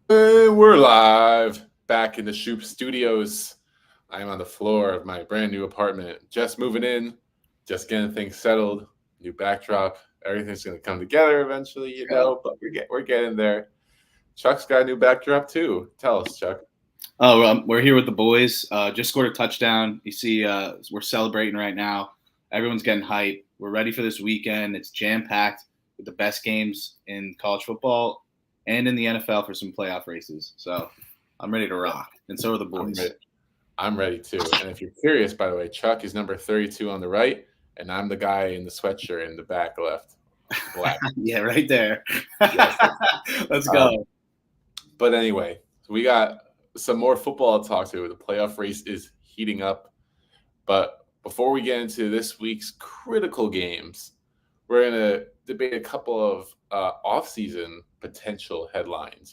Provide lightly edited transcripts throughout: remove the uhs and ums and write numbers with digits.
And we're live back in the Shoop Studios. I am on the floor of my brand new apartment, just moving in, just getting things settled, new backdrop. Everything's going to come together eventually, Yeah. but we're getting there. Chuck's got a new backdrop too. Tell us, Chuck. Oh, we're here with the boys. Just scored a touchdown. You see, we're celebrating right now. Everyone's getting hyped. We're ready for this weekend. It's jam packed with the best games in college football and in the NFL for some playoff races. So I'm ready to rock, and so are the I'm boys. ready. I'm ready too. And if you're curious, by the way, Chuck is number 32 on the right, and I'm the guy in the sweatshirt in the back left, black. Yeah, right there. Yes. Let's Um, go. But anyway, we got some more football to talk to. The playoff race is heating up. But before we get into this week's critical games, we're going to debate a couple of off-season potential headlines.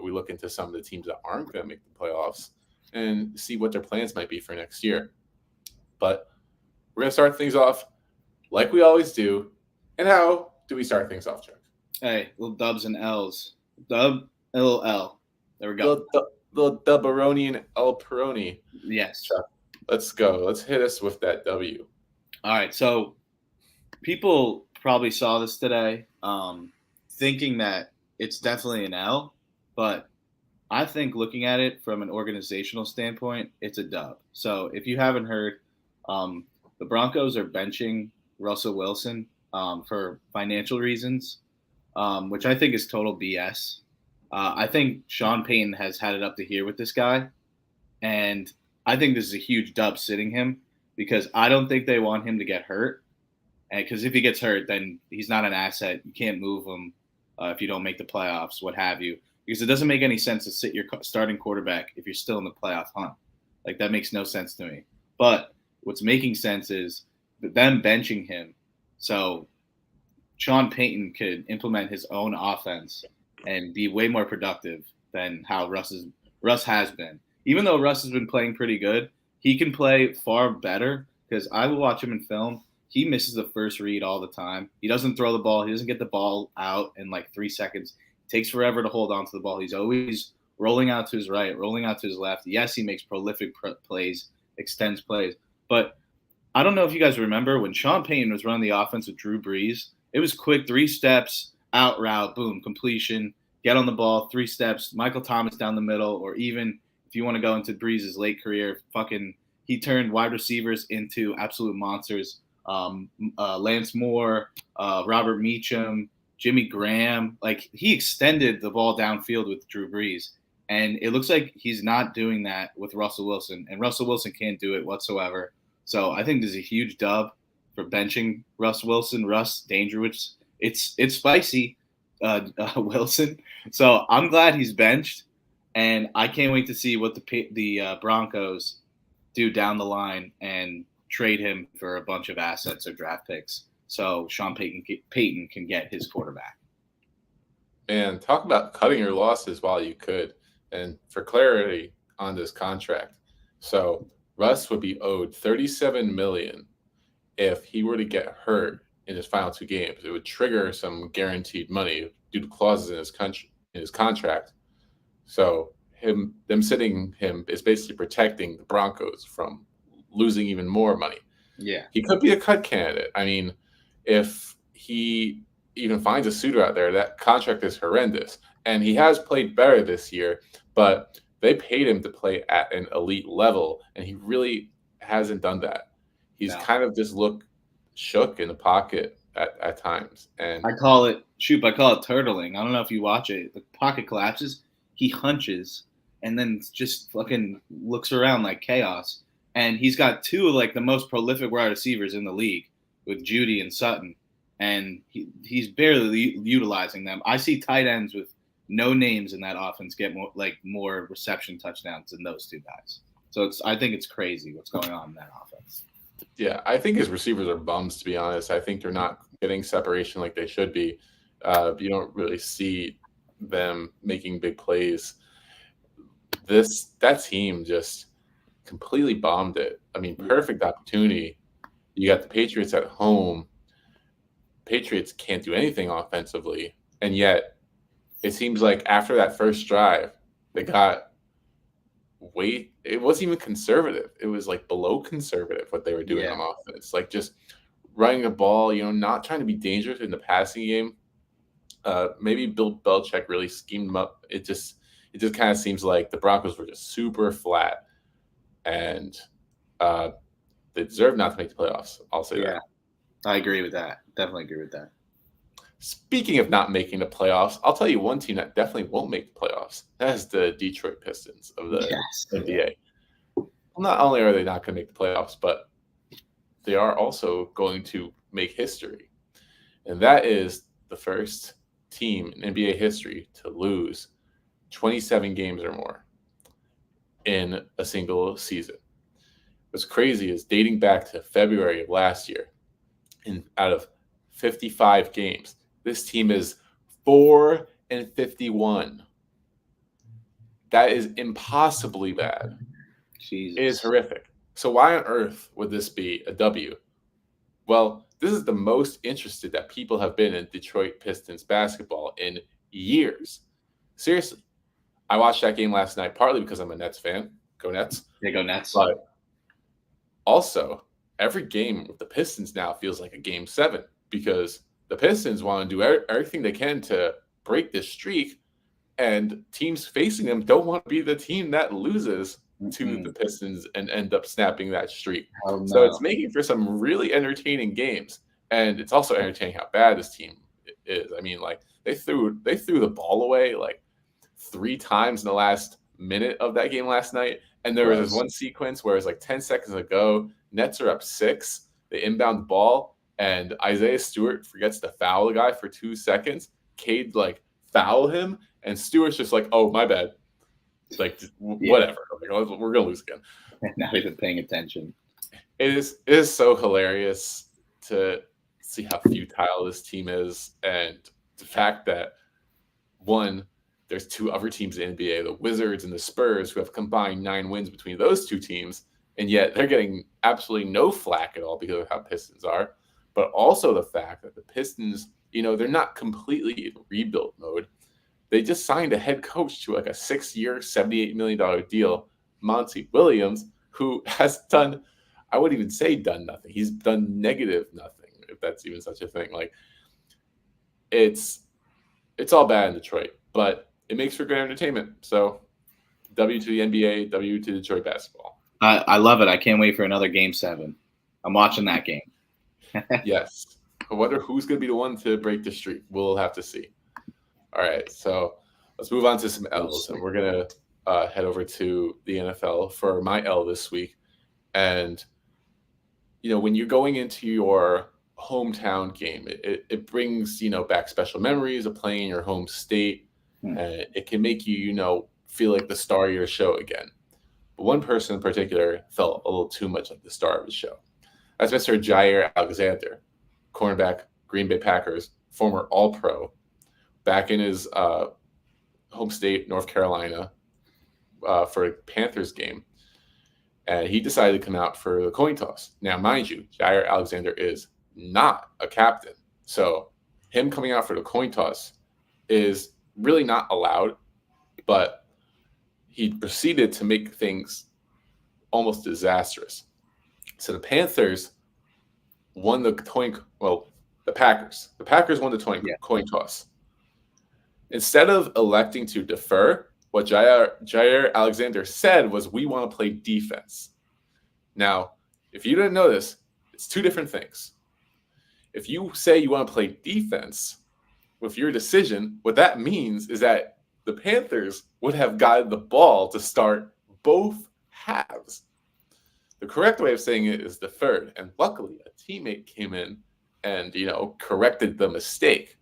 We look into some of the teams that aren't going to make the playoffs and see what their plans might be for next year. But we're going to start things off like we always do. And how do we start things off, Chuck? Hey, little dubs and L's. Dub, little L. There we go. The Dubberoni and El Peroni. Yes. Chuck, let's go. Let's hit us with that W. All right. So people probably saw this today, thinking that it's definitely an L, but I think looking at it from an organizational standpoint, it's a dub. So if you haven't heard, um, the Broncos are benching Russell Wilson for financial reasons, which I think is total BS. I think Sean Payton has had it up to here with this guy, and I think this is a huge dub sitting him because I don't think they want him to get hurt. And because if he gets hurt, then he's not an asset. You can't move him if you don't make the playoffs, what have you. Because it doesn't make any sense to sit your starting quarterback if you're still in the playoff hunt. Like that makes no sense to me. But what's making sense is them benching him, so Sean Payton could implement his own offense and be way more productive than how Russ has been. Even though Russ has been playing pretty good, he can play far better because I will watch him in film. He misses the first read all the time. He doesn't throw the ball. He doesn't get the ball out in like 3 seconds. It takes forever to hold on to the ball. He's always rolling out to his right, rolling out to his left. Yes, he makes prolific plays, extends plays. But I don't know if you guys remember when Sean Payton was running the offense with Drew Brees. It was quick, 3 steps, out route, boom, completion, get on the ball, 3 steps, Michael Thomas down the middle, or even if you want to go into Brees' late career, he turned wide receivers into absolute monsters. Lance Moore, Robert Meacham, Jimmy Graham, like he extended the ball downfield with Drew Brees. And it looks like he's not doing that with Russell Wilson, and Russell Wilson can't do it whatsoever. So I think there's a huge dub for benching Russ Wilson. Russ Dangerous. It's spicy, Wilson. So I'm glad he's benched, and I can't wait to see what the Broncos do down the line and trade him for a bunch of assets or draft picks, so Sean Payton can get his quarterback. And talk about cutting your losses while you could. And for clarity on this contract, so Russ would be owed 37 million if he were to get hurt in his final two games. It would trigger some guaranteed money due to clauses in his contract. So them sitting him is basically protecting the Broncos from losing even more money. Yeah. He could be a cut candidate. I mean, if he even finds a suitor out there, that contract is horrendous. And he has played better this year, but they paid him to play at an elite level, and he really hasn't done that. He's No. kind of just looked shook in the pocket at times. And I call it turtling. I don't know if you watch it. The pocket collapses, he hunches, and then just fucking looks around like chaos. And he's got two of like the most prolific wide receivers in the league with Judy and Sutton, and he's barely utilizing them. I see tight ends with no names in that offense get more reception touchdowns than those two guys. So I think it's crazy what's going on in that offense. yeah, I think his receivers are bums, to be honest. I think they're not getting separation like they should be. You don't really see them making big plays. That team just completely bombed it. I mean, perfect opportunity. You got the Patriots at home. Patriots can't do anything offensively, and yet it seems like after that first drive, they got way. It wasn't even conservative. It was like below conservative what they were doing Yeah. on offense, like just running the ball. Not trying to be dangerous in the passing game. Maybe Bill Belichick really schemed them up. It just kind of seems like the Broncos were just super flat, and uh, they deserve not to make the playoffs. I'll say Yeah. that. I agree with that. Definitely agree with that. Speaking of not making the playoffs, I'll tell you one team that definitely won't make the playoffs. That is the Detroit Pistons of the Yes. NBA. Well, not only are they not going to make the playoffs, but they are also going to make history. And that is the first team in NBA history to lose 27 games or more in a single season. What's crazy is dating back to February of last year, and out of 55 games, this team is 4-51. That is impossibly bad. It is Jesus. horrific. So why on earth would this be a W? Well, this is the most interested that people have been in Detroit Pistons basketball in years. Seriously. I watched that game last night partly because I'm a Nets fan. Go Nets. They go Nets. But also, every game with the Pistons now feels like a game 7 because the Pistons want to do everything they can to break this streak, and teams facing them don't want to be the team that loses to the Pistons and end up snapping that streak. Oh So no. it's making for some really entertaining games, and it's also entertaining how bad this team is. I mean, like they threw the ball away like 3 times in the last minute of that game last night, and there was this Gross. one sequence where it's like 10 seconds ago, Nets are up 6, they inbound the ball, and Isaiah Stewart forgets to foul the guy for 2 seconds. Cade like foul him, and Stewart's just like, "Oh, my bad." Like Yeah. whatever. Like, we're gonna lose again. Not even paying attention. It is so hilarious to see how futile this team is, and the fact that one, there's 2 other teams in the NBA, the Wizards and the Spurs, who have combined 9 wins between those 2 teams, and yet they're getting absolutely no flack at all because of how Pistons are. But also the fact that the Pistons, they're not completely in rebuild mode. They just signed a head coach to like a 6-year, $78 million deal, Monty Williams, who has done, I wouldn't even say done nothing. He's done negative nothing, if that's even such a thing. Like it's all bad in Detroit, but it makes for good entertainment. So W to the NBA, W to Detroit basketball. I love it. I can't wait for another Game 7. I'm watching that game. Yes. I wonder who's going to be the one to break the streak. We'll have to see. All right, so let's move on to some L's, and we're going to head over to the NFL for my L this week. And, when you're going into your hometown game, it brings, back special memories of playing in your home state. And it can make you, feel like the star of your show again. But one person in particular felt a little too much like the star of the show. That's Mr. Jair Alexander, cornerback, Green Bay Packers, former All-Pro, back in his home state, North Carolina, for a Panthers game. And he decided to come out for the coin toss. Now, mind you, Jair Alexander is not a captain. So him coming out for the coin toss is really not allowed. But he proceeded to make things almost disastrous. So the Panthers won the Packers. The Packers won the coin toss. Instead of electing to defer, what Jair Alexander said was, "We want to play defense." Now, if you didn't know this, it's 2 different things. If you say you want to play defense with your decision, what that means is that the Panthers would have gotten the ball to start both halves. The correct way of saying it is deferred, and luckily a teammate came in and corrected the mistake.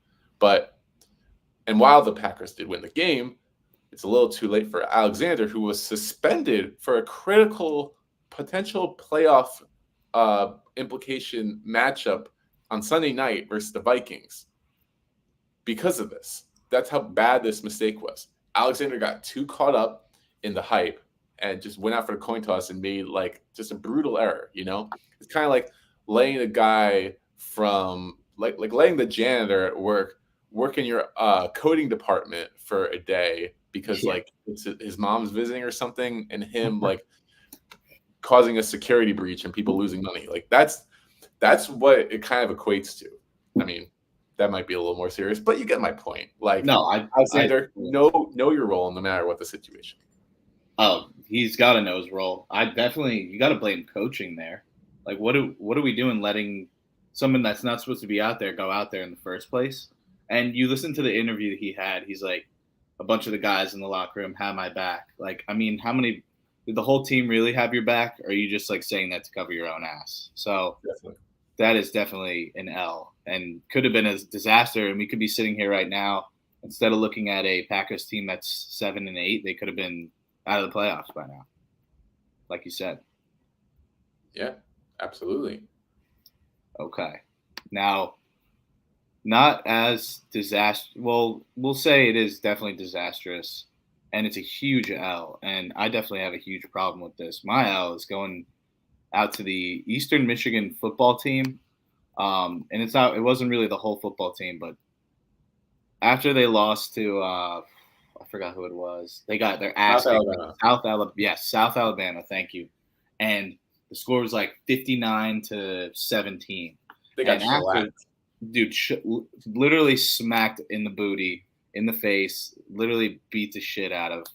And while the Packers did win the game, it's a little too late for Alexander, who was suspended for a critical potential playoff implication matchup on Sunday night versus the Vikings. Because of this, that's how bad this mistake was. Alexander got too caught up in the hype and just went out for the coin toss and made like just a brutal error. It's kind of like letting the guy from like letting the janitor at work work in your coding department for a day because Yeah. like his mom's visiting or something, and him like causing a security breach and people losing money. Like that's what it kind of equates to. I mean, that might be a little more serious, but you get my point. Like No, I say there know your role no matter what the situation. Oh, he's got to know his role. You got to blame coaching there. Like, what are we doing letting someone that's not supposed to be out there go out there in the first place? And you listen to the interview that he had. He's like, a bunch of the guys in the locker room have my back. Like, I mean, how many did the whole team really have your back? Or are you just like saying that to cover your own ass? So Definitely. that is definitely an L and could have been a disaster. And we could be sitting here right now instead of looking at a Packers team that's 7-8. They could have been out of the playoffs by now, like you said. Yeah, absolutely. Okay. Now, not as disaster. Well, we'll say it is definitely disastrous, and it's a huge L. And I definitely have a huge problem with this. My L is going out to the Eastern Michigan football team, and it's not. It wasn't really the whole football team, but after they lost to, I forgot who it was. They got their ass South kicked. Alabama. South Alabama. Yes, South Alabama. Thank you. And the score was like 59-17. They got And after, shellacked. dude, literally smacked in the booty, in the face, literally beat the shit out of.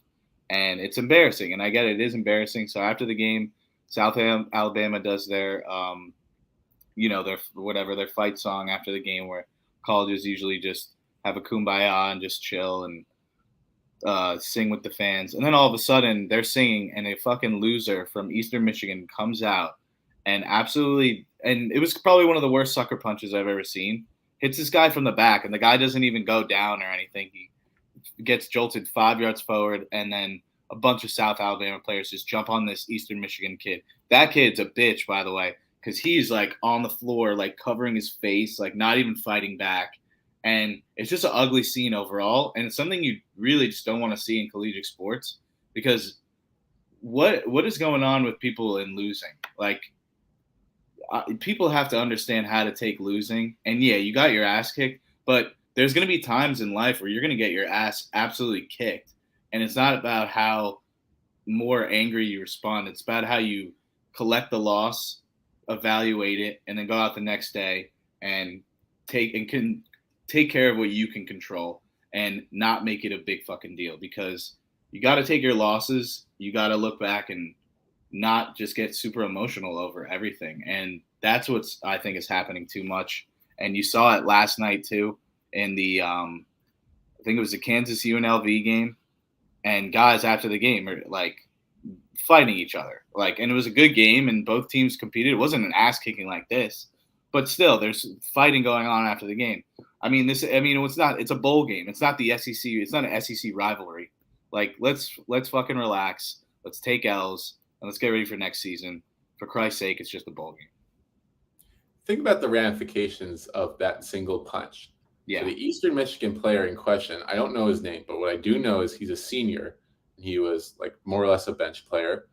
And it's embarrassing. And I get it is embarrassing. So after the game, South Alabama does their, their fight song after the game, where colleges usually just have a kumbaya and just chill and sing with the fans. And then all of a sudden they're singing and a fucking loser from Eastern Michigan comes out and and it was probably one of the worst sucker punches I've ever seen. Hits this guy from the back and the guy doesn't even go down or anything. He gets jolted 5 yards forward and then a bunch of South Alabama players just jump on this Eastern Michigan kid. That kid's a bitch, by the way, because he's like on the floor, like covering his face, like not even fighting back. And it's just an ugly scene overall. And it's something you really just don't want to see in collegiate sports because what is going on with people in losing? Like, people have to understand how to take losing. And yeah, you got your ass kicked, but there's going to be times in life where you're going to get your ass absolutely kicked. And it's not about how more angry you respond. It's about how you collect the loss, evaluate it, and then go out the next day and can take care of what you can control and not make it a big fucking deal because you got to take your losses. You got to look back and not just get super emotional over everything. And that's what's I think is happening too much. And you saw it last night too in the I think it was the Kansas UNLV game. And guys after the game are like fighting each other. Like, and it was a good game and both teams competed. It wasn't an ass kicking like this, but still there's fighting going on after the game. It's a bowl game. It's not the SEC. It's not an SEC rivalry. Like, let's fucking relax. Let's take L's and let's get ready for next season. For Christ's sake, it's just a bowl game. Think about the ramifications of that single punch. Yeah. So the Eastern Michigan player in question, I don't know his name, but what I do know is he's a senior. He was like more or less a bench player.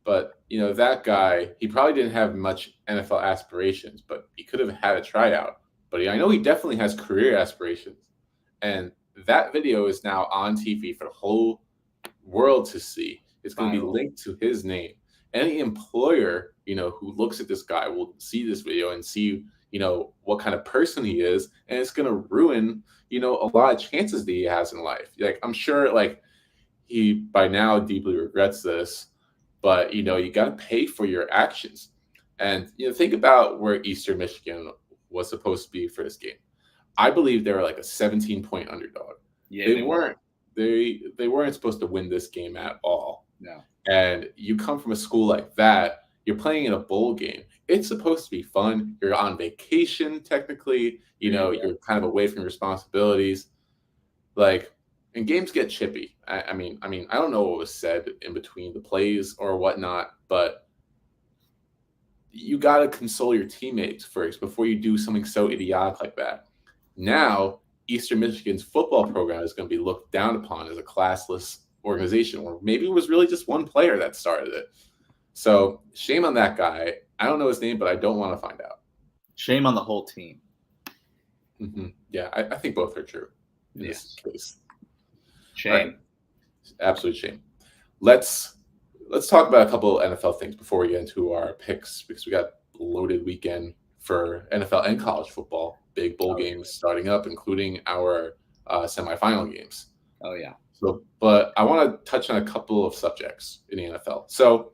But, that guy, he probably didn't have much NFL aspirations, but he could have had a tryout. But I know he definitely has career aspirations. And that video is now on TV for the whole world to see. It's going to be linked to his name. Any employer, who looks at this guy will see this video and see, what kind of person he is. And it's going to ruin, a lot of chances that he has in life. Like, I'm sure, like, he by now deeply regrets this, but, you got to pay for your actions. And, think about where Eastern Michigan was supposed to be for this game. I believe they were like a 17-point underdog. Yeah, they weren't. They weren't supposed to win this game at all. No. And you come from a school like that, you're playing in a bowl game. It's supposed to be fun. You're on vacation, technically. You're kind of away from responsibilities. Like, and games get chippy. I mean, I don't know what was said in between the plays or whatnot, but you got to console your teammates first before you do something so idiotic like that. Now, Eastern Michigan's football program is going to be looked down upon as a classless organization, or maybe it was really just one player that started it. So shame on that guy. I don't know his name, but I don't want to find out. Shame on the whole team. Yeah, I think both are true in this Yes. case. All right, Shame. absolute shame. Let's talk about a couple of NFL things before we get into our picks because we got a loaded weekend for NFL and college football. Big bowl Oh, games starting up, including our semifinal games. oh yeah. So, but I want to touch on a couple of subjects in the NFL. So,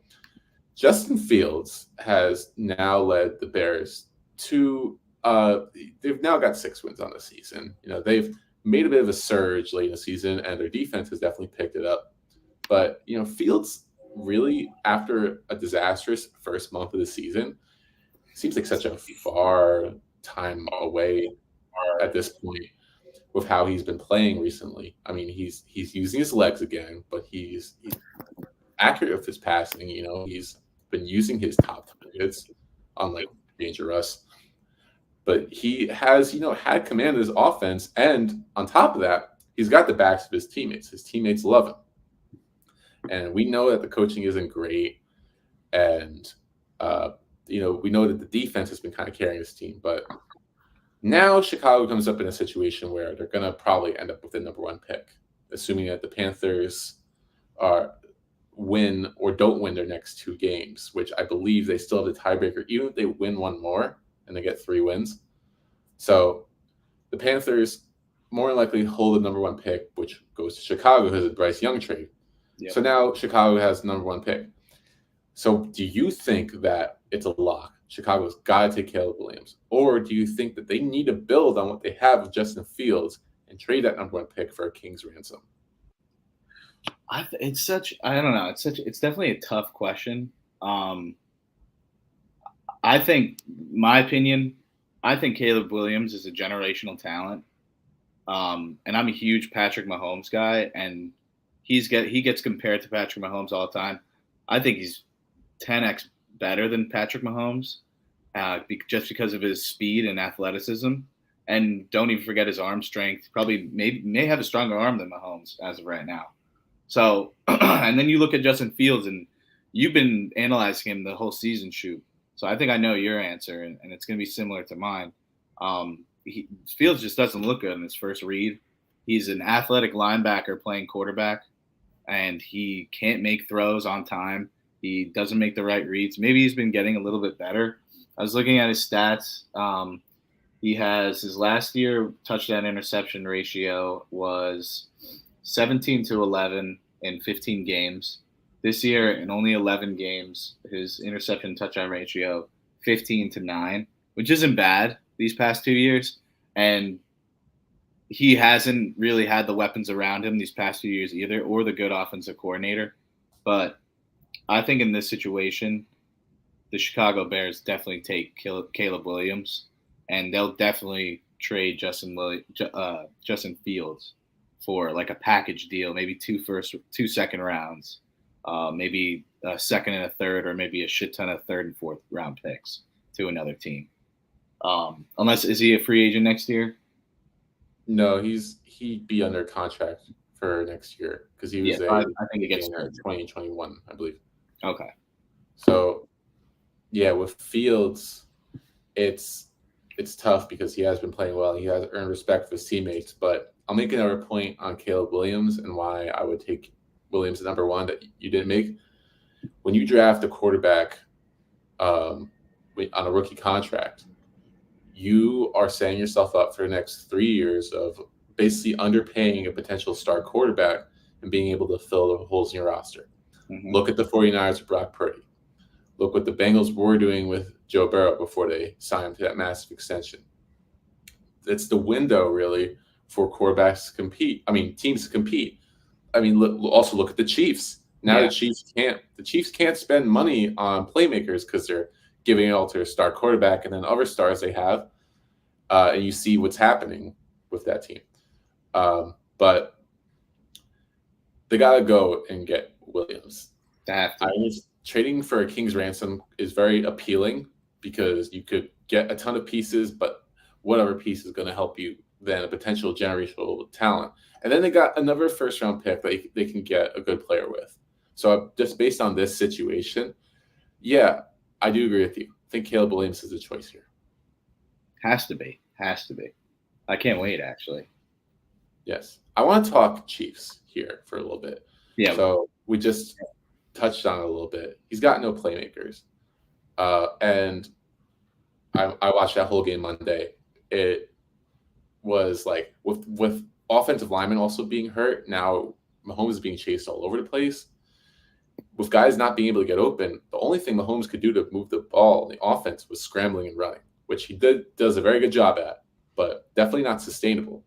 Justin Fields has now led the Bears to they've now got 6 wins on the season. They've made a bit of a surge late in the season, and their defense has definitely picked it up. But Fields really, after a disastrous first month of the season, seems like such a far time away at this point with how he's been playing recently. I mean, he's using his legs again, but he's accurate with his passing. He's been using his top targets, unlike Dangerous. But he has, had command of his offense, and on top of that, he's got the backs of his teammates. His teammates love him, and we know that the coaching isn't great, and we know that the defense has been kind of carrying this team. But now Chicago comes up in a situation where they're going to probably end up with the number 1 pick, assuming that the Panthers are win or don't win their next 2 games, which I believe they still have the tiebreaker, even if they win one more and they get 3 wins. So the Panthers more than likely hold the number 1 pick, which goes to Chicago because of the Bryce Young trade. Yep. So now Chicago has the number 1 pick. So do you think that it's a lock? Chicago's got to take Caleb Williams. Or do you think that they need to build on what they have with Justin Fields and trade that number 1 pick for a king's ransom? I don't know. It's definitely a tough question. I think, my opinion, I think Caleb Williams is a generational talent. And I'm a huge Patrick Mahomes guy, and he gets compared to Patrick Mahomes all the time. I think he's 10x better than Patrick Mahomes, just because of his speed and athleticism. And don't even forget his arm strength. Probably may have a stronger arm than Mahomes as of right now. So, and then you look at Justin Fields, and you've been analyzing him the whole season, Shoot. So I think I know your answer, and it's going to be similar to mine. Fields just doesn't look good in his first read. He's an athletic linebacker playing quarterback, and he can't make throws on time. He doesn't make the right reads. Maybe he's been getting a little bit better. I was looking at his stats. He has his last year touchdown interception ratio was 17 to 11 in 15 games. This year, in only 11 games, his interception touchdown ratio 15 to 9, which isn't bad these past 2 years. And he hasn't really had the weapons around him these past 2 years either, or the good offensive coordinator. But I think in this situation, the Chicago Bears definitely take Caleb Williams, and they'll definitely trade Justin Fields for like a package deal, maybe 2 second rounds, maybe a second and a third, or maybe a shit ton of 3rd and 4th round picks to another team. Is he a free agent next year? No, he'd be under contract for next year because he was I think it gets in 2021, I believe. Okay. So yeah, with Fields, it's tough because he has been playing well. He has earned respect for his teammates. But I'll make another point on Caleb Williams and why I would take Williams at number 1 that you didn't make. When you draft a quarterback on a rookie contract, you are setting yourself up for the next 3 years of basically underpaying a potential star quarterback and being able to fill the holes in your roster. Mm-hmm. Look at the 49ers with Brock Purdy. Look what the Bengals were doing with Joe Burrow before they signed him to that massive extension. It's the window, really, for quarterbacks to compete. I mean, teams to compete. I mean, also look at the Chiefs. Now Yeah. the Chiefs can't spend money on playmakers because they're giving it all to a star quarterback and then other stars they have. And you see what's happening with that team. But they got to go and get Williams. Trading for a king's ransom is very appealing because you could get a ton of pieces, but whatever piece is going to help you then a potential generational talent. And then they got another 1st-round pick that they can get a good player with. So just based on this situation, yeah, I do agree with you. I think Caleb Williams is a choice here. Has to be. I can't wait, actually. Yes. I want to talk Chiefs here for a little bit. Yeah. So we just touched on it a little bit. He's got no playmakers. And I watched that whole game Monday. It was like with offensive linemen also being hurt. Now Mahomes is being chased all over the place. With guys not being able to get open, the only thing Mahomes could do to move the ball in the offense was scrambling and running, which he does a very good job at, but definitely not sustainable.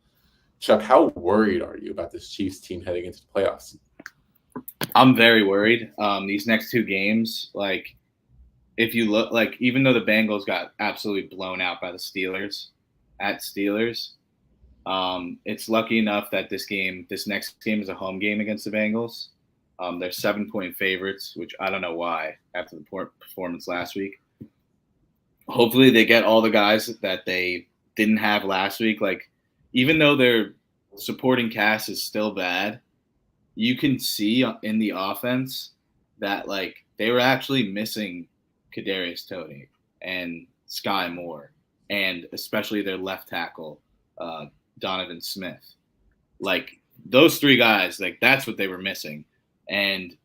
Chuck, how worried are you about this Chiefs team heading into the playoffs? I'm very worried. These next two games, like if you look, like even though the Bengals got absolutely blown out by the Steelers at Steelers, it's lucky enough that this next game is a home game against the Bengals. They're 7-point favorites, which I don't know why after the performance last week. Hopefully they get all the guys that they didn't have last week. Like, even though their supporting cast is still bad, you can see in the offense that like they were actually missing Kadarius Toney and Sky Moore, and especially their left tackle, Donovan Smith. Like those three guys, like that's what they were missing. And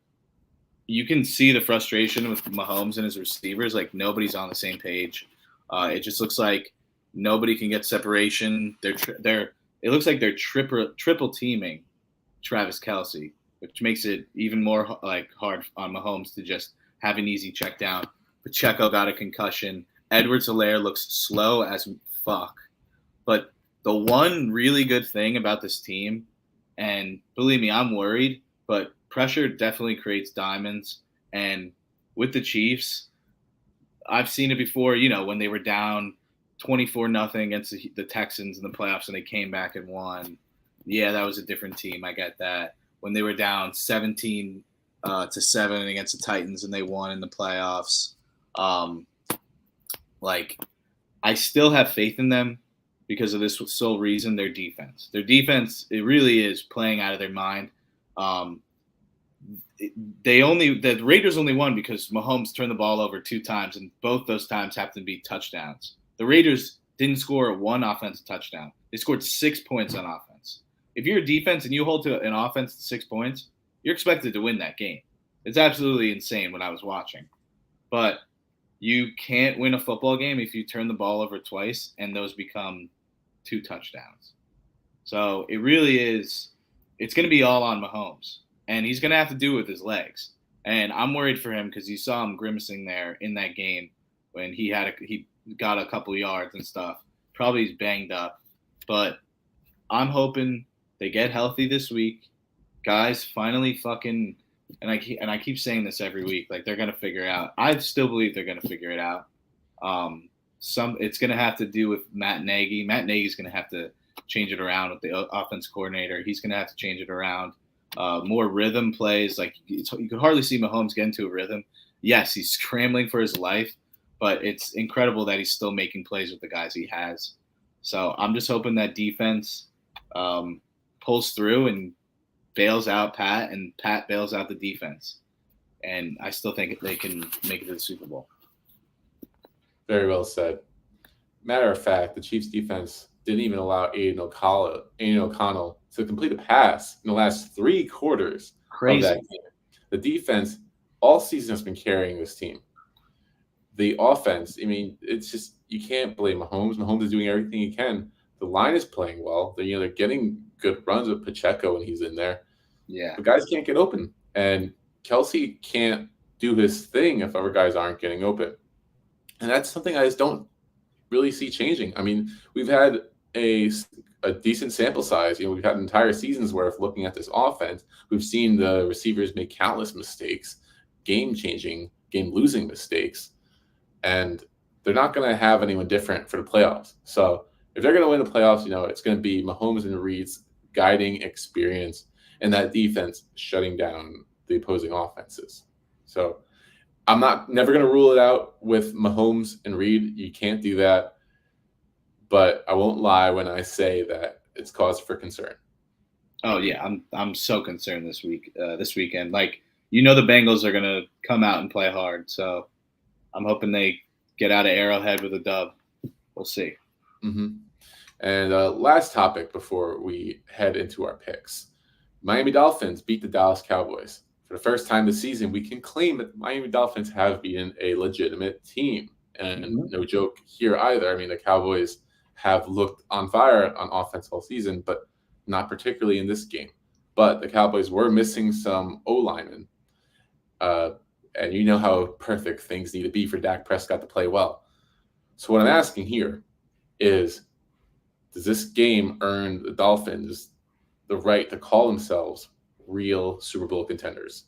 you can see the frustration with Mahomes and his receivers. Like nobody's on the same page. It just looks like nobody can get separation. It looks like they're triple teaming Travis Kelce, which makes it even more like hard on Mahomes to just have an easy check down. Pacheco got a concussion. Edwards-Helaire looks slow as fuck. But the one really good thing about this team, and believe me, I'm worried, but pressure definitely creates diamonds. And with the Chiefs, I've seen it before, when they were down 24-0 against the Texans in the playoffs and they came back and won. Yeah, that was a different team. I get that. When they were down 17-7 against the Titans and they won in the playoffs, I still have faith in them because of this sole reason, their defense. Their defense, it really is playing out of their mind. The Raiders only won because Mahomes turned the ball over 2 times, and both those times happened to be touchdowns. The Raiders didn't score 1 offensive touchdown. They scored 6 points on offense. If you're a defense and you hold to an offense to 6 points, you're expected to win that game. It's absolutely insane when I was watching. But you can't win a football game if you turn the ball over twice and those become 2 touchdowns. So it really is – it's going to be all on Mahomes. And he's going to have to do it with his legs. And I'm worried for him because you saw him grimacing there in that game when he got a couple yards and stuff. Probably he's banged up. But I'm hoping they get healthy this week. Guys, finally fucking – and I keep saying this every week. Like, they're going to figure it out. I still believe they're going to figure it out. It's going to have to do with Matt Nagy. Matt Nagy's going to have to change it around with the offense coordinator. He's going to have to change it around. More rhythm plays. Like you could hardly see Mahomes get into a rhythm. Yes, he's scrambling for his life, but it's incredible that he's still making plays with the guys he has. So I'm just hoping that defense pulls through and bails out Pat, and Pat bails out the defense. And I still think they can make it to the Super Bowl. Very well said. Matter of fact, the Chiefs defense didn't even allow Aiden O'Connell to complete a pass in the last 3 quarters of that game. The defense all season has been carrying this team. The offense, I mean, it's just you can't blame Mahomes. Mahomes is doing everything he can. The line is playing well. They're getting good runs with Pacheco when he's in there. Yeah, the guys can't get open, and Kelce can't do his thing if other guys aren't getting open, and that's something I just don't really see changing. I mean, we've had a decent sample size. We've had entire seasons where, if looking at this offense, we've seen the receivers make countless mistakes, game-changing, game-losing mistakes, and they're not going to have anyone different for the playoffs. So if they're going to win the playoffs, it's going to be Mahomes and Reed's guiding experience and that defense shutting down the opposing offenses. So I'm never going to rule it out with Mahomes and Reed. You can't do that. But I won't lie when I say that it's cause for concern. Oh yeah, I'm so concerned this weekend. Like, the Bengals are gonna come out and play hard, so I'm hoping they get out of Arrowhead with a dub. We'll see. Mm-hmm. And last topic before we head into our picks. Miami Dolphins beat the Dallas Cowboys. For the first time this season, we can claim that the Miami Dolphins have beaten a legitimate team. And Mhm. no joke here either. I mean, the Cowboys have looked on fire on offense all season, but not particularly in this game. But the Cowboys were missing some O linemen. Uh, and you know how perfect things need to be for Dak Prescott to play well. So, what I'm asking here is, does this game earn the Dolphins the right to call themselves real Super Bowl contenders?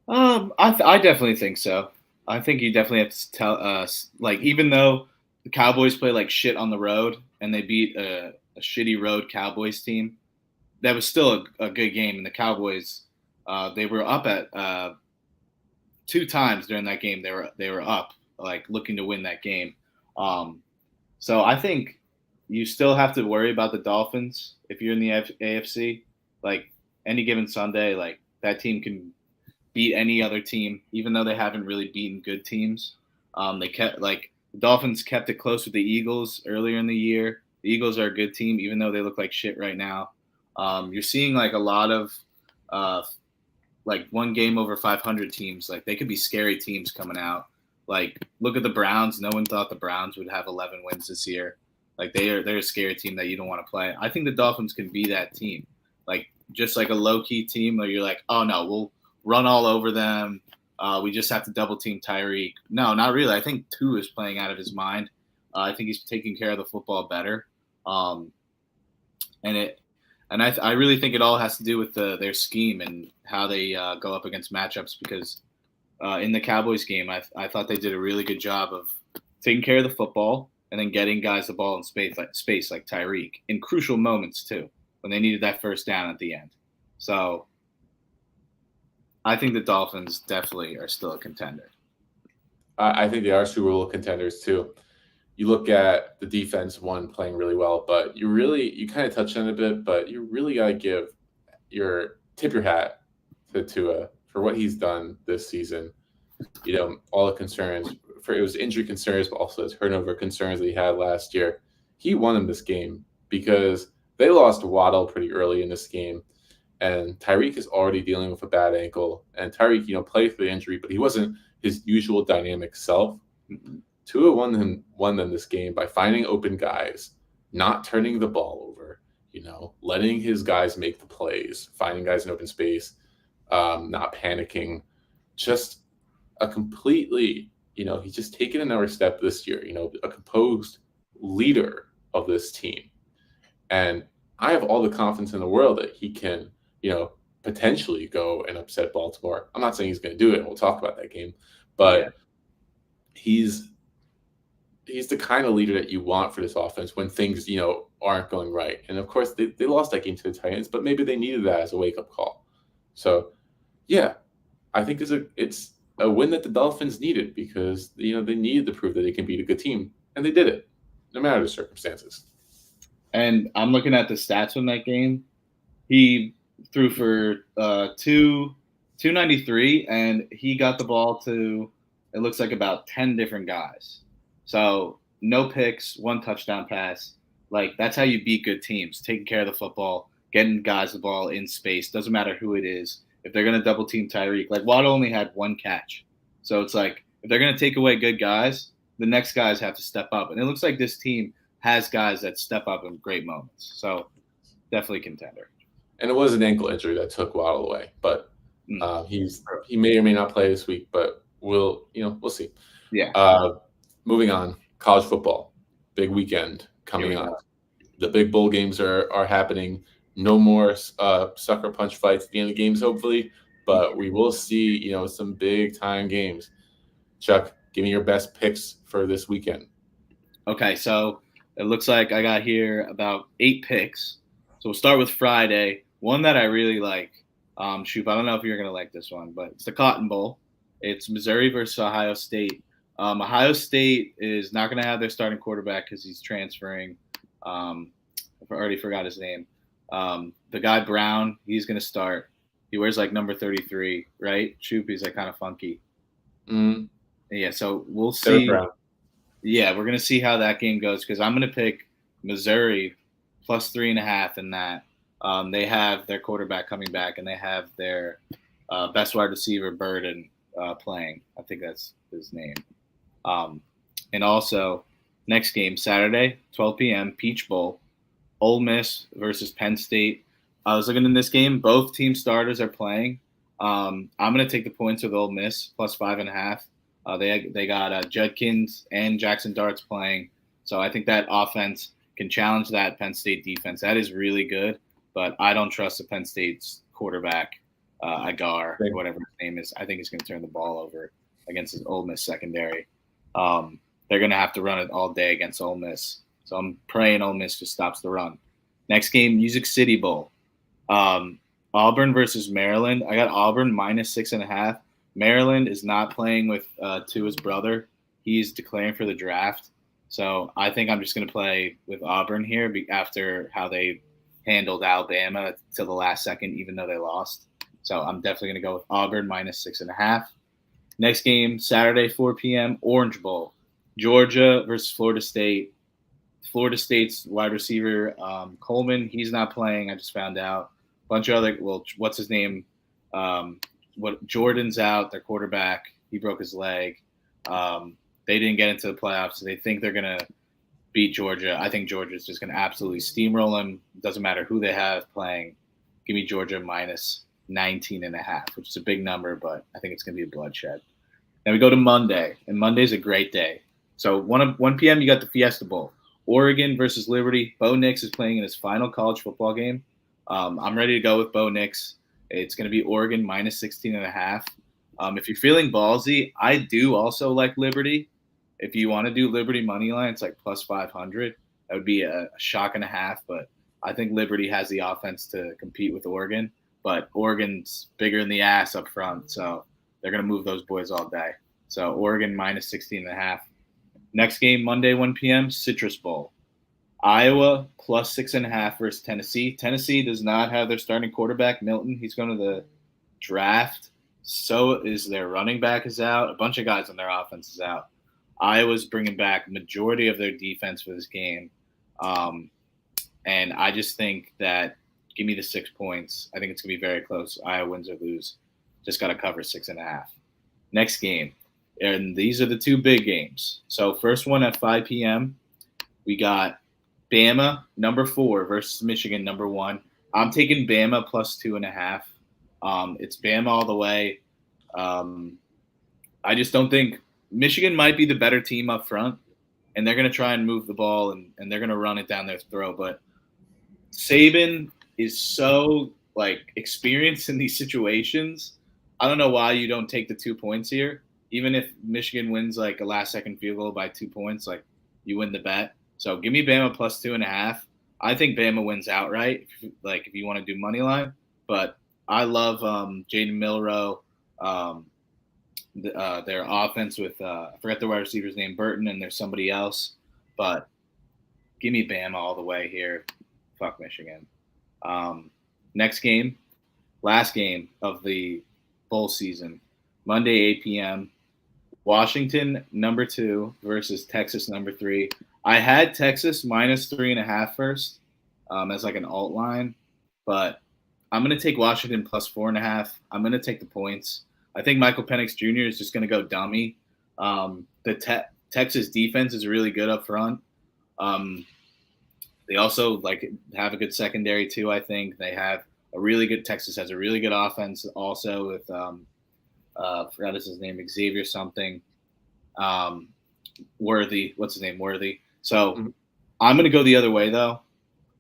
I definitely think so. I think you definitely have to tell us, like, even though the Cowboys play like shit on the road and they beat a shitty road Cowboys team, that was still a good game. And the Cowboys, they were up at 2 times during that game. They were up, like looking to win that game. Um, so I think you still have to worry about the Dolphins if you're in the AFC. Like any given Sunday, like that team can beat any other team, even though they haven't really beaten good teams. They kept like the Dolphins kept it close with the Eagles earlier in the year. The Eagles are a good team, even though they look like shit right now. You're seeing like a lot of uh, like one game over 500 teams. Like they could be scary teams coming out. Like look at the Browns. No one thought the Browns would have 11 wins this year. Like they're a scary team that you don't want to play. I think the Dolphins can be that team. Like just like a low key team where you're like, oh no, we'll run all over them. We just have to double team Tyreek. No, not really. I think Tua is playing out of his mind. I think he's taking care of the football better. Um, and it and I really think it all has to do with their scheme and how they go up against matchups. Because in the Cowboys game, I thought they did a really good job of taking care of the football and then getting guys the ball in space like Tyreek in crucial moments too when they needed that first down at the end. So I think the Dolphins definitely are still a contender. I think they are Super Bowl contenders too. You look at the defense, one playing really well, but you kind of touched on it a bit, but you really got to tip your hat to Tua for what he's done this season. You know, all the concerns it was injury concerns, but also the turnover concerns that he had last year. He won them this game because they lost Waddle pretty early in this game, and Tyreek is already dealing with a bad ankle. And Tyreek, played through the injury, but he wasn't his usual dynamic self. Mm-hmm. Tua won them this game by finding open guys, not turning the ball over, letting his guys make the plays, finding guys in open space, not panicking, just a completely, he's just taken another step this year, a composed leader of this team. And I have all the confidence in the world that he can, potentially go and upset Baltimore. I'm not saying he's going to do it. We'll talk about that game, Yeah. but he's the kind of leader that you want for this offense when things, aren't going right. And of course, they lost that game to the Titans, but maybe they needed that as a wake up call. So, yeah, I think it's a win that the Dolphins needed because they needed to prove that they can beat a good team, and they did it, no matter the circumstances. And I'm looking at the stats from that game. He threw for 293, and he got the ball to it looks like about 10 different guys. So no picks, one touchdown pass. Like that's how you beat good teams. Taking care of the football, getting guys the ball in space. Doesn't matter who it is. If they're gonna double team Tyreek, like Waddle only had one catch, so it's like if they're gonna take away good guys, the next guys have to step up. And it looks like this team has guys that step up in great moments. So definitely contender. And it was an ankle injury that took Waddle away, but Mm. he may or may not play this week, but we'll see. Yeah. Moving on, college football, big weekend Here we coming go. up. The big bowl games are happening. No more sucker punch fights at the end of the games, hopefully, but we will see some big time games. Chuck, give me your best picks for this weekend. Okay, so it looks like I got here about 8 picks. So we'll start with Friday. One that I really like. Shoop, I don't know if you're gonna like this one, but it's the Cotton Bowl. It's Missouri versus Ohio State. Ohio State is not gonna have their starting quarterback because he's transferring. I already forgot his name. The guy Brown, he's gonna start. He wears like number 33, right? Shoop, he's like kind of funky. Mm, Yeah, so we'll Derek see. Brown. Yeah, we're gonna see how that game goes because I'm gonna pick Missouri plus 3.5 in that. They have their quarterback coming back, and they have their best wide receiver Burden playing. I think that's his name. Um, and also, next game Saturday, 12 p.m. Peach Bowl, Ole Miss versus Penn State. I was looking in this game; both team starters are playing. I'm going to take the points with Ole Miss plus 5.5. They got Judkins and Jackson Darts playing, so I think that offense can challenge that Penn State defense. That is really good, but I don't trust the Penn State's quarterback, Agar, or whatever his name is. I think he's going to turn the ball over against his Ole Miss secondary. They're going to have to run it all day against Ole Miss. So I'm praying Ole Miss just stops the run. Next game, Music City Bowl. Auburn versus Maryland. I got Auburn minus 6.5. Maryland is not playing with Tua's brother. He's declaring for the draft. So I think I'm just going to play with Auburn here after how they handled Alabama till the last second, even though they lost. So I'm definitely going to go with Auburn minus 6.5. Next game, Saturday, 4 p.m., Orange Bowl. Georgia versus Florida State. Florida State's wide receiver, Coleman, he's not playing. I just found out. Bunch of other, what's his name? Jordan's out, their quarterback. He broke his leg. They didn't get into the playoffs, so they think they're going to beat Georgia. I think Georgia's just going to absolutely steamroll them. Doesn't matter who they have playing. Give me Georgia minus 19.5, which is a big number, but I think it's going to be a bloodshed. Then we go to Monday, and Monday's a great day. So 1 p.m., you got the Fiesta Bowl. Oregon versus Liberty. Bo Nix is playing in his final college football game. I'm ready to go with Bo Nix. It's going to be Oregon minus 16.5. If you're feeling ballsy, I do also like Liberty. If you want to do Liberty money line, it's like plus 500. That would be a shock and a half, but I think Liberty has the offense to compete with Oregon. But Oregon's bigger in the ass up front, so they're going to move those boys all day. So Oregon minus 16.5. Next game, Monday, 1 p.m., Citrus Bowl. Iowa plus 6.5 versus Tennessee. Tennessee does not have their starting quarterback, Milton. He's going to the draft. So is their running back is out. A bunch of guys on their offense is out. Iowa's bringing back majority of their defense for this game. And I just think that give me the 6 points. I think it's going to be very close. Iowa wins or lose. Just got to cover 6.5. Next game. And these are the two big games. So first one at 5 p.m., we got Bama, number 4, versus Michigan, number 1. I'm taking Bama plus 2.5. It's Bama all the way. I just don't think Michigan might be the better team up front, and they're going to try and move the ball, and they're going to run it down their throat. But Saban is so, experienced in these situations. I don't know why you don't take the 2 points here. Even if Michigan wins, a last-second field goal by 2 points, you win the bet. So give me Bama plus 2.5. I think Bama wins outright, if you want to do money line. But I love Jaden Milroe, their offense with I forgot the wide receiver's name, Burton, and there's somebody else. But give me Bama all the way here. Fuck Michigan. Next game, last game of the bowl season, Monday, 8 p.m., Washington, number 2, versus Texas, number 3. I had Texas minus 3.5 first as an alt line, but I'm going to take Washington plus 4.5. I'm going to take the points. I think Michael Penix Jr. is just going to go dummy. The Texas defense is really good up front. They also have a good secondary too. I think they have a really good. Texas has a really good offense also with forgot his name, Xavier something. Worthy. What's his name? Worthy. So I'm going to go the other way, though.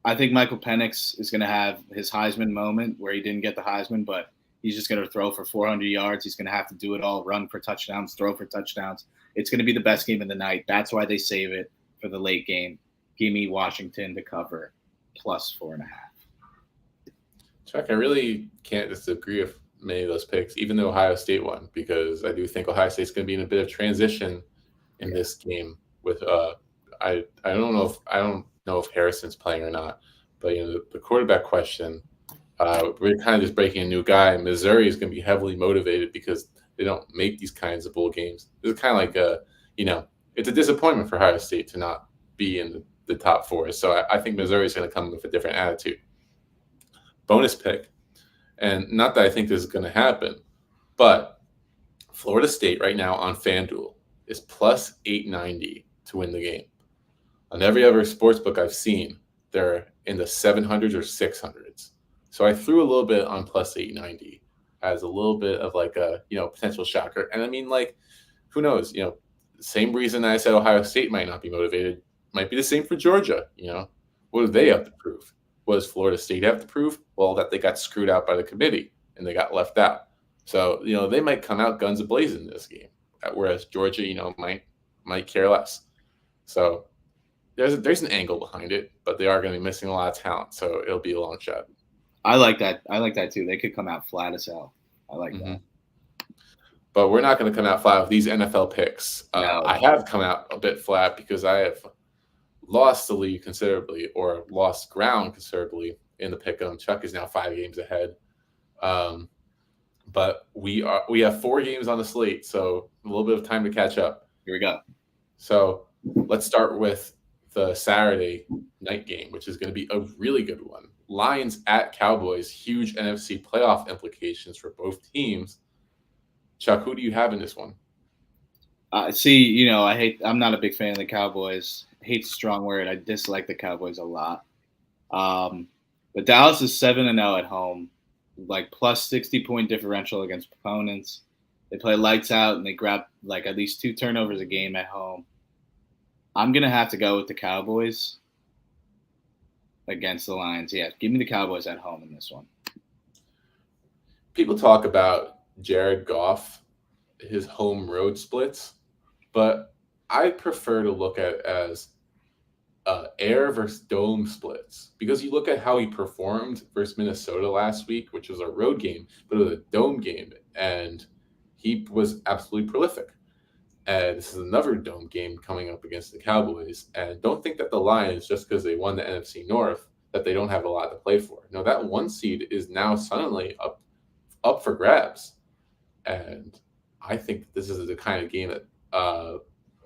I think Michael Penix is going to have his Heisman moment where he didn't get the Heisman, but he's just going to throw for 400 yards. He's going to have to do it all, run for touchdowns, throw for touchdowns. It's going to be the best game of the night. That's why they save it for the late game. Give me Washington to cover plus 4.5. Chuck, I really can't disagree with many of those picks, even though Ohio State won, because I do think Ohio State's going to be in a bit of transition in this game. With I don't know if Harrison's playing or not, but the quarterback question. We're kind of just breaking a new guy. Missouri is going to be heavily motivated because they don't make these kinds of bowl games. It's kind of it's a disappointment for Ohio State to not be in the top four. So I think Missouri is going to come with a different attitude. Bonus pick, and not that I think this is going to happen, but Florida State right now on FanDuel is plus 890 to win the game. On every other sports book I've seen, they're in the 700s or 600s. So I threw a little bit on plus 890 as a little bit of like a, potential shocker. And I mean, like, who knows? Same reason I said Ohio State might not be motivated might be the same for Georgia. What do they have to prove? What does Florida State have to prove? Well, that they got screwed out by the committee and they got left out. So, they might come out guns a-blazing in this game, whereas Georgia, might care less. So there's an angle behind it, but they are going to be missing a lot of talent, so it'll be a long shot. I like that. I like that too. They could come out flat as hell. I like that. But we're not going to come out flat with these NFL picks. No. I have come out a bit flat because I have lost the lead considerably, or lost ground considerably in the pick'em. Chuck is now 5 games ahead. But we have 4 games on the slate, so a little bit of time to catch up. Here we go. So let's start with the Saturday night game, which is going to be a really good one. Lions at Cowboys, huge NFC playoff implications for both teams. Chuck, who do you have in this one? I'm not a big fan of the Cowboys. Hate's a strong word. I dislike the Cowboys a lot. But Dallas is 7-0 at home, like plus 60-point differential against opponents. They play lights out and they grab like at least 2 turnovers a game at home. I'm going to have to go with the Cowboys against the Lions. Yeah, give me the Cowboys at home in this one. People talk about Jared Goff, his home road splits, but I prefer to look at it as air versus dome splits, because you look at how he performed versus Minnesota last week, which was a road game, but it was a dome game, and he was absolutely prolific. And this is another dome game coming up against the Cowboys. And don't think that the Lions, just because they won the NFC North, that they don't have a lot to play for. No, that 1 seed is now suddenly up for grabs. And I think this is the kind of game that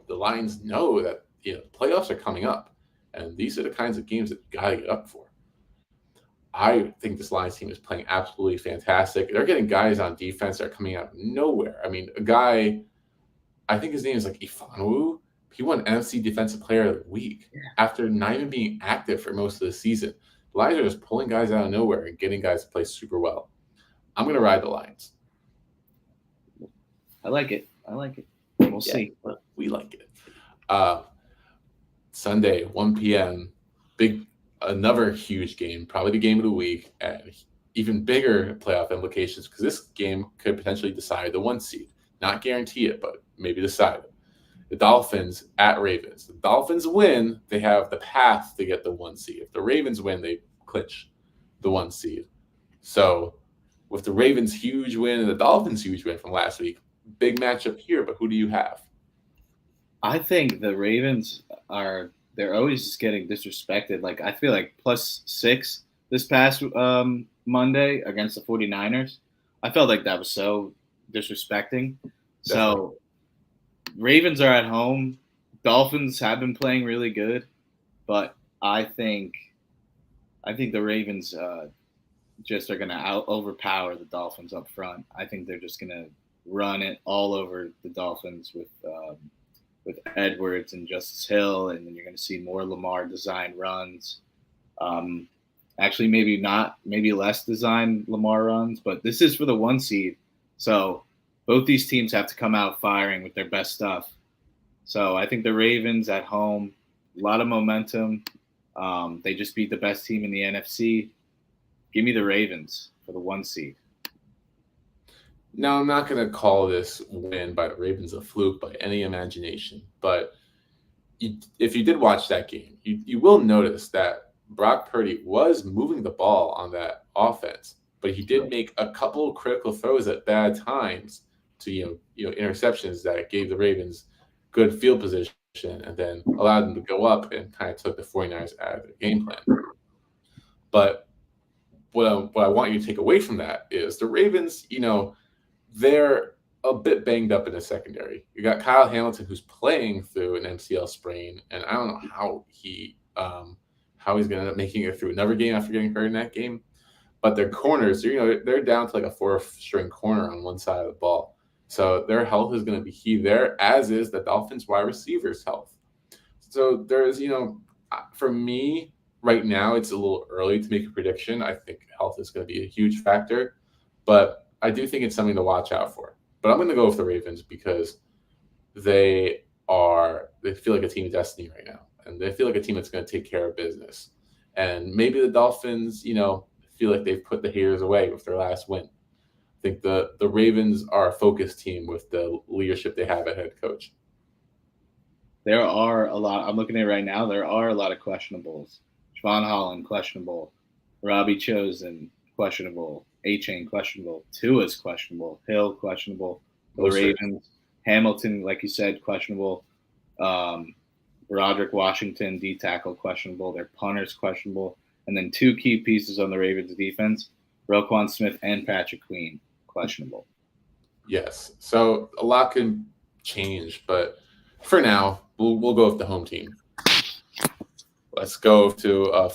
the Lions know that the playoffs are coming up. And these are the kinds of games that you got to get up for. I think this Lions team is playing absolutely fantastic. They're getting guys on defense that are coming out of nowhere. I mean, a guy, I think his name is like Ifanu. He won NFC Defensive Player of the Week after not even being active for most of the season. The Lions are just pulling guys out of nowhere and getting guys to play super well. I'm going to ride the Lions. I like it. We'll see. We like it. Sunday, 1 p.m., another huge game, probably the game of the week, and even bigger playoff implications because this game could potentially decide the 1 seed. Not guarantee it, but maybe decide it. The Dolphins at Ravens. The Dolphins win, they have the path to get the 1 seed. If the Ravens win, they clinch the 1 seed. So with the Ravens' huge win and the Dolphins' huge win from last week, big matchup here, but who do you have? I think the Ravens they're always just getting disrespected. Like, I feel like +6 this past Monday against the 49ers. I felt like that was so disrespecting. Definitely. So Ravens are at home. Dolphins have been playing really good, but I think the Ravens just are going to overpower the Dolphins up front. I think they're just going to run it all over the Dolphins with Edwards and Justice Hill, and then you're going to see more Lamar design runs. Actually, maybe less design Lamar runs, but this is for the 1 seed. So both these teams have to come out firing with their best stuff. So I think the Ravens at home, a lot of momentum. They just beat the best team in the NFC. Give me the Ravens for the 1 seed. Now, I'm not going to call this win by the Ravens a fluke by any imagination, but if you did watch that game, you will notice that Brock Purdy was moving the ball on that offense, but he did make a couple of critical throws at bad times to interceptions that gave the Ravens good field position and then allowed them to go up and kind of took the 49ers out of their game plan. But what I want you to take away from that is the Ravens, they're a bit banged up in the secondary. You got Kyle Hamilton, who's playing through an MCL sprain, and I don't know how he how he's going to end up making it through another game after getting hurt in that game. But their corners, they're down to like a fourth string corner on one side of the ball. So their health is going to be key there, as is the Dolphins wide receivers' health. So there's, for me right now, it's a little early to make a prediction. I think health is going to be a huge factor, but I do think it's something to watch out for. But I'm going to go with the Ravens because they feel like a team of destiny right now, and they feel like a team that's going to take care of business. And maybe the Dolphins, feel like they've put the haters away with their last win. I think the Ravens are a focused team with the leadership they have at head coach. There are a lot. I'm looking at it right now. There are a lot of questionables. Javon Holland, questionable. Robbie Chosen, questionable. A-Chain, questionable. Tua's questionable. Hill, questionable. The Ravens. Hamilton, like you said, questionable. Roderick Washington, D-tackle, questionable. Their punters, questionable. And then two key pieces on the Ravens defense, Roquan Smith and Patrick Queen, questionable. Yes. So a lot can change, but for now, we'll go with the home team. Let's go to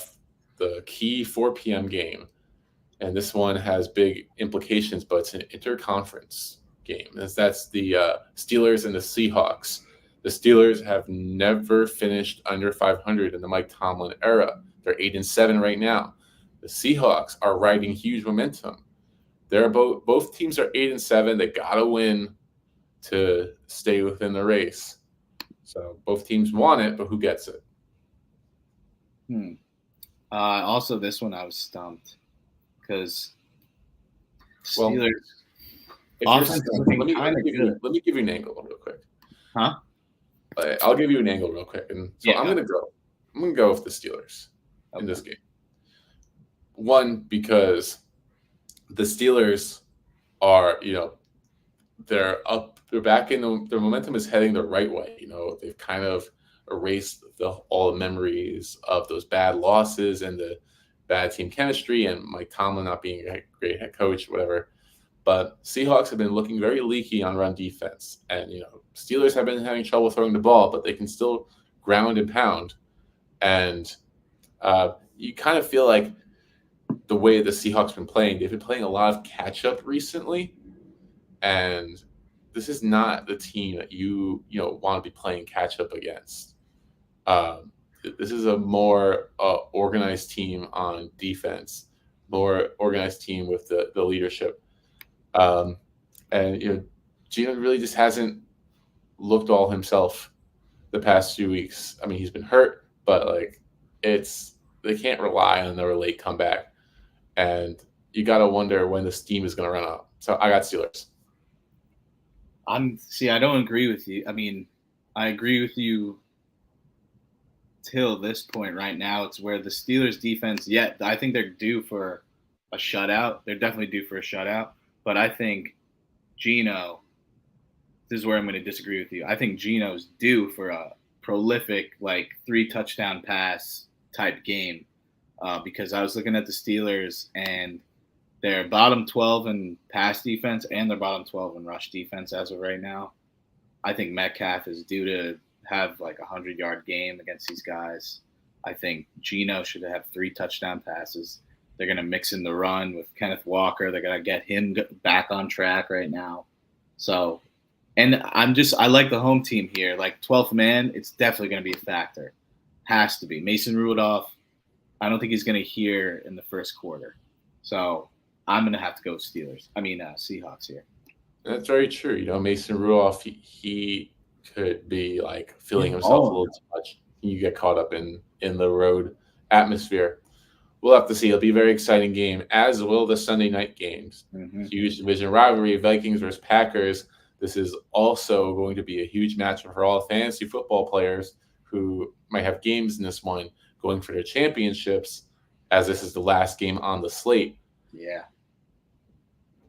the key 4 p.m. game. And this one has big implications, but it's an interconference game. That's the Steelers and the Seahawks. The Steelers have never finished under 500 in the Mike Tomlin era. They're 8-7 right now. The Seahawks are riding huge momentum. They're both teams are 8-7. They gotta win to stay within the race. So both teams want it, but who gets it? Also, this one I was stumped because Steelers. Let me give you an angle real quick. Huh? I'll give you an angle real quick, and so I'm gonna go with the Steelers in this game. One, because the Steelers are, they're up, they're back in their momentum is heading the right way. They've kind of erased all the memories of those bad losses and the bad team chemistry and Mike Tomlin not being a great head coach, whatever. But Seahawks have been looking very leaky on run defense. And, Steelers have been having trouble throwing the ball, but they can still ground and pound. And you kind of feel like the way the Seahawks have been playing, they've been playing a lot of catch-up recently. And this is not the team that you want to be playing catch-up against. This is a more organized team on defense, more organized team with the leadership. And Gino really just hasn't looked all himself the past few weeks. I mean, he's been hurt, but they can't rely on another late comeback. And you got to wonder when the steam is going to run out. So I got Steelers. I don't agree with you. I mean, I agree with you till this point right now. It's where the Steelers defense, I think they're due for a shutout. They're definitely due for a shutout. But I think Gino, this is where I'm going to disagree with you. I think Gino's due for a prolific, 3-touchdown pass type game because I was looking at the Steelers and they're bottom 12 in pass defense and they're bottom 12 in rush defense as of right now. I think Metcalf is due to have a 100-yard game against these guys. I think Gino should have 3 touchdown passes. They're going to mix in the run with Kenneth Walker. They're going to get him back on track right now. So, and I like the home team here. 12th man, it's definitely going to be a factor. Has to be. Mason Rudolph, I don't think he's going to hear in the first quarter. So I'm going to have to go with Seahawks here. That's very true. Mason Rudolph, he could be feeling himself a little too much. You get caught up in the road atmosphere. We'll have to see. It'll be a very exciting game, as will the Sunday night games. Mm-hmm. Huge division rivalry, Vikings versus Packers. This is also going to be a huge matchup for all fantasy football players who might have games in this one going for their championships, as this is the last game on the slate. Yeah.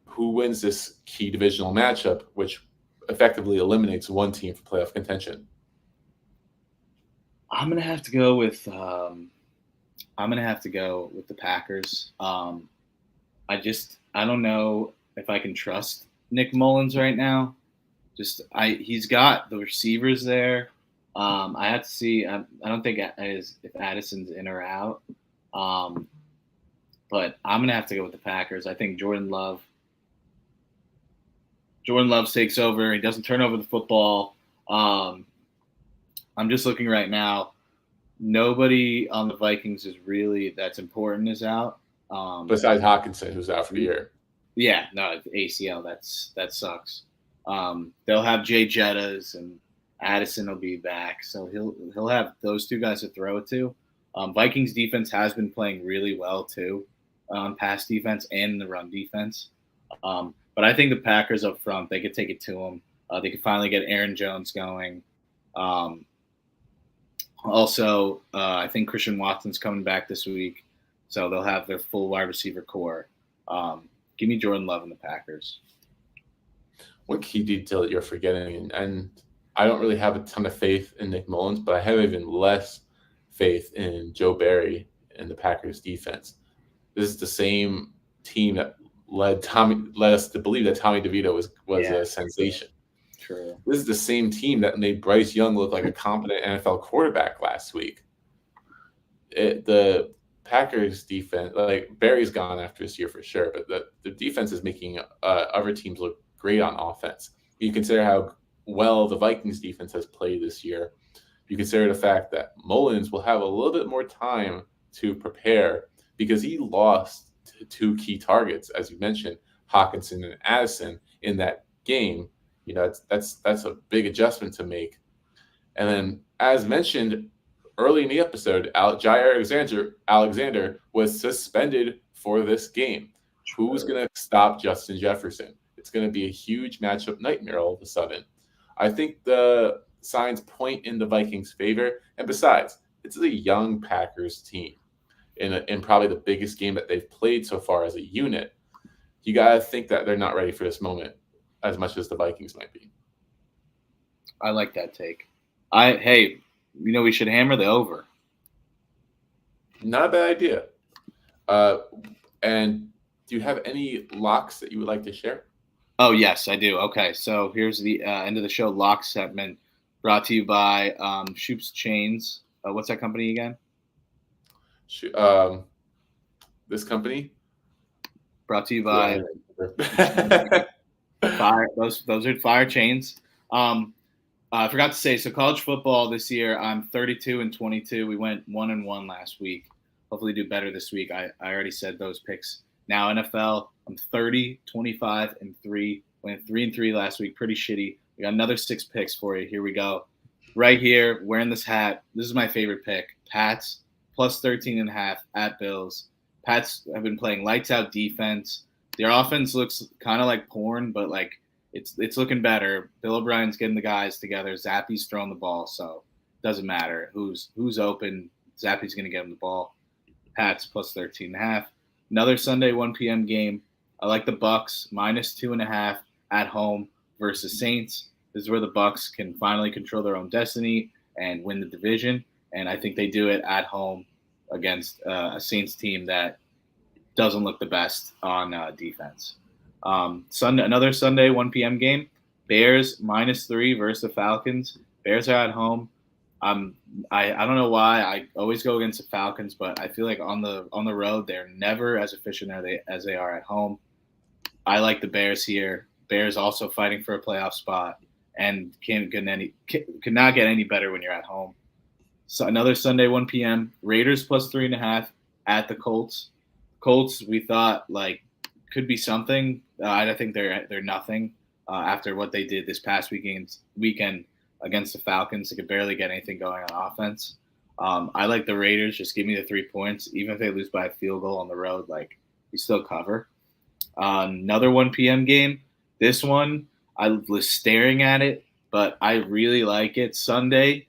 Who wins this key divisional matchup, which effectively eliminates one team for playoff contention? I'm gonna have to go with the Packers. I don't know if I can trust Nick Mullins right now. He's got the receivers there. I have to see. I don't think if Addison's in or out. Um, but I'm gonna have to go with the Packers. I think Jordan Love takes over. He doesn't turn over the football. Um, I'm just looking right now. Nobody on the Vikings is really that's important is out. Besides Hawkinson, who's out for the year. Yeah, no, ACL. That sucks. They'll have Jay Jettas and Addison will be back, so he'll have those two guys to throw it to. Vikings defense has been playing really well too, on pass defense and the run defense. But I think the Packers up front, they could take it to them. They could finally get Aaron Jones going. Um, Also, I think Christian Watson's coming back this week, so they'll have their full wide receiver core. Give me Jordan Love and the Packers. One key detail that you're forgetting, and I don't really have a ton of faith in Nick Mullins, but I have even less faith in Joe Barry and the Packers defense. This is the same team that led us to believe that Tommy DeVito was a sensation. True. This is the same team that made Bryce Young look like a competent NFL quarterback last week. The Packers defense, like Barry's gone after this year for sure, but the defense is making other teams look great on offense. You consider how well the Vikings defense has played this year. You consider the fact that Mullins will have a little bit more time to prepare because he lost two key targets, as you mentioned, Hawkinson and Addison in that game. That's a big adjustment to make. And then, as mentioned early in the episode, Jair Alexander was suspended for this game. Who's going to stop Justin Jefferson? It's going to be a huge matchup nightmare all of a sudden. I think the signs point in the Vikings' favor. And besides, it's a young Packers team in probably the biggest game that they've played so far as a unit. You got to think that they're not ready for this moment as much as the Vikings might be. I like that take. Hey, we should hammer the over. Not a bad idea. And do you have any locks that you would like to share? Oh, yes, I do. Okay, so here's the end of the show lock segment brought to you by Shoop's Chains. What's that company again? This company? Brought to you by Fire. Those are Fire Chains. I forgot to say, so college football this year, I'm 32-22. We went 1-1 last week. Hopefully do better this week. I already said those picks. Now NFL, I'm 30-25-3. Went 3-3 last week. Pretty shitty. We got another 6 picks for you. Here we go. Right here, wearing this hat. This is my favorite pick. Pats plus 13.5 at Bills. Pats have been playing lights out defense. Their offense looks kind of like porn, but like it's looking better. Bill O'Brien's getting the guys together. Zappy's throwing the ball, so it doesn't matter who's open. Zappy's going to get him the ball. Pats plus 13.5. Another Sunday 1 p.m. game. I like the Bucks minus 2.5 at home versus Saints. This is where the Bucks can finally control their own destiny and win the division. And I think they do it at home against a Saints team that doesn't look the best on defense. Another Sunday 1 p.m. game. Bears minus 3 versus the Falcons. Bears are at home. I don't know why I always go against the Falcons, but I feel like on the road they're never as efficient as they are at home. I like the Bears here. Bears also fighting for a playoff spot and cannot get any better when you're at home. So another Sunday 1 p.m. Raiders plus 3.5 at the Colts. Colts we thought like could be something. I think they're nothing after what they did this past weekend against the Falcons. They could barely get anything going on offense. I like the Raiders. Just give me the 3 points. Even if they lose by a field goal on the road, like you still cover. Another 1 p.m. game. This one, I was staring at it, but I really like it. Sunday,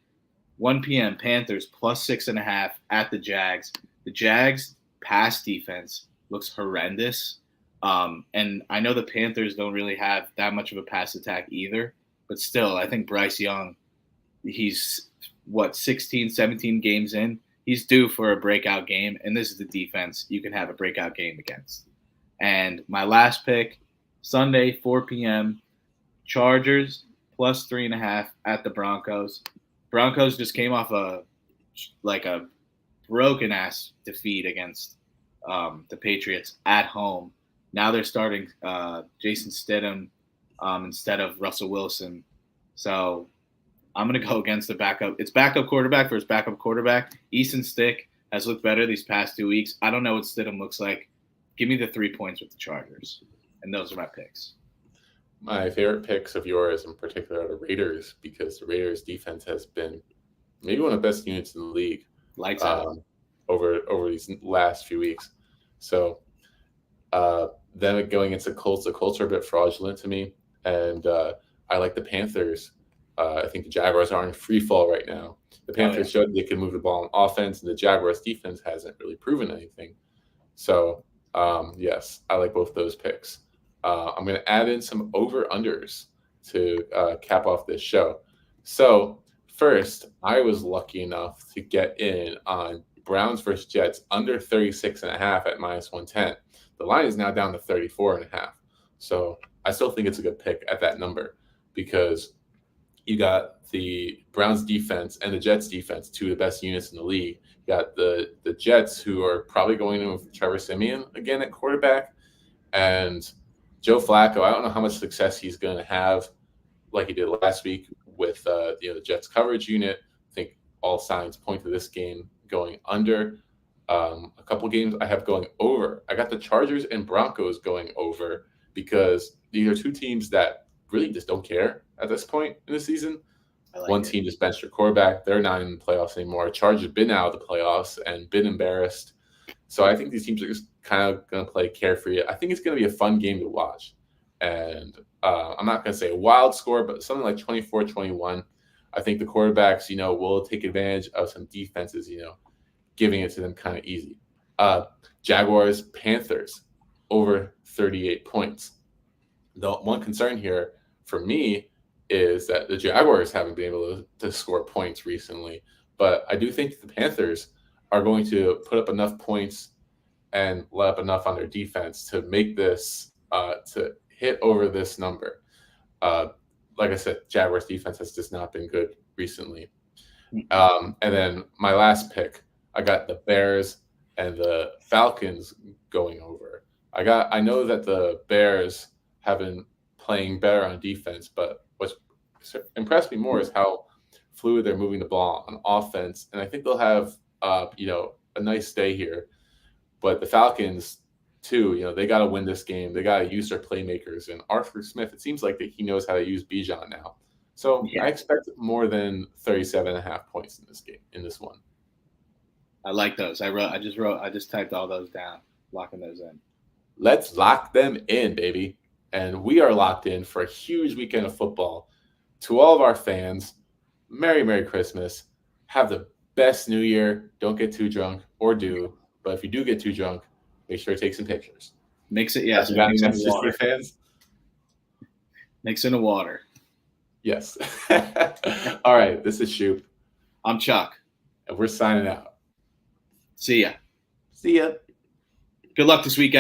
1 p.m. Panthers plus 6.5 at the Jags. The Jags pass defense looks horrendous. And I know the Panthers don't really have that much of a pass attack either. But still, I think Bryce Young, he's, 16, 17 games in? He's due for a breakout game, and this is the defense you can have a breakout game against. And my last pick, Sunday, 4 p.m., Chargers plus 3.5 at the Broncos. Broncos just came off a broken ass defeat against the Patriots at home. Now they're starting Jason Stidham instead of Russell Wilson. So I'm going to go against the backup. It's backup quarterback versus backup quarterback. Easton Stick has looked better these past 2 weeks. I don't know what Stidham looks like. Give me the 3 points with the Chargers. And those are my picks. My favorite picks of yours in particular are the Raiders, because the Raiders defense has been maybe one of the best units in the league. Lights out. Over these last few weeks. So them going into the Colts are a bit fraudulent to me. And I like the Panthers. I think the Jaguars are in free fall right now. The Panthers showed they can move the ball on offense, and the Jaguars defense hasn't really proven anything. So, yes, I like both those picks. I'm going to add in some over-unders to cap off this show. So, first, I was lucky enough to get in on Browns versus Jets under 36.5 at minus 110. The line is now down to 34.5. So, I still think it's a good pick at that number, because you got the Browns defense and the Jets defense, two of the best units in the league. You got the Jets, who are probably going in with Trevor Siemian again at quarterback, and Joe Flacco. I don't know how much success he's going to have like he did last week with the Jets coverage unit. I think all signs point to this game going under. A couple games I have going over. I got the Chargers and Broncos going over, because these are two teams that really just don't care at this point in the season. One team just benched their quarterback. They're not in the playoffs anymore. Chargers have been out of the playoffs and been embarrassed. So I think these teams are just kind of going to play carefree. I think it's going to be a fun game to watch. And I'm not going to say a wild score, but something like 24-21. I think the quarterbacks, will take advantage of some defenses, giving it to them kind of easy. Jaguars, Panthers, over 38 points. The one concern here for me is that the Jaguars haven't been able to score points recently. But I do think the Panthers are going to put up enough points and let up enough on their defense to make this, to hit over this number. Like I said, Jaguars defense has just not been good recently. And then my last pick, I got the Bears and the Falcons going over. I know that the Bears have been playing better on defense, but what's impressed me more is how fluid they're moving the ball on offense. And I think they'll have, a nice day here. But the Falcons, too, they got to win this game. They got to use their playmakers. And Arthur Smith, it seems like that he knows how to use Bijan now. So I expect more than 37.5 points in this game, in this one. I like those. I just typed all those down, locking those in. Let's lock them in, baby. And we are locked in for a huge weekend of football. To all of our fans, Merry, Merry Christmas. Have the best New Year. Don't get too drunk, or do. But if you do get too drunk, make sure to take some pictures. Mix it, yes. You got any messages to your fans? Mix in the water. Yes. All right, this is Schup. I'm Chuck. And we're signing out. See ya. See ya. Good luck this weekend.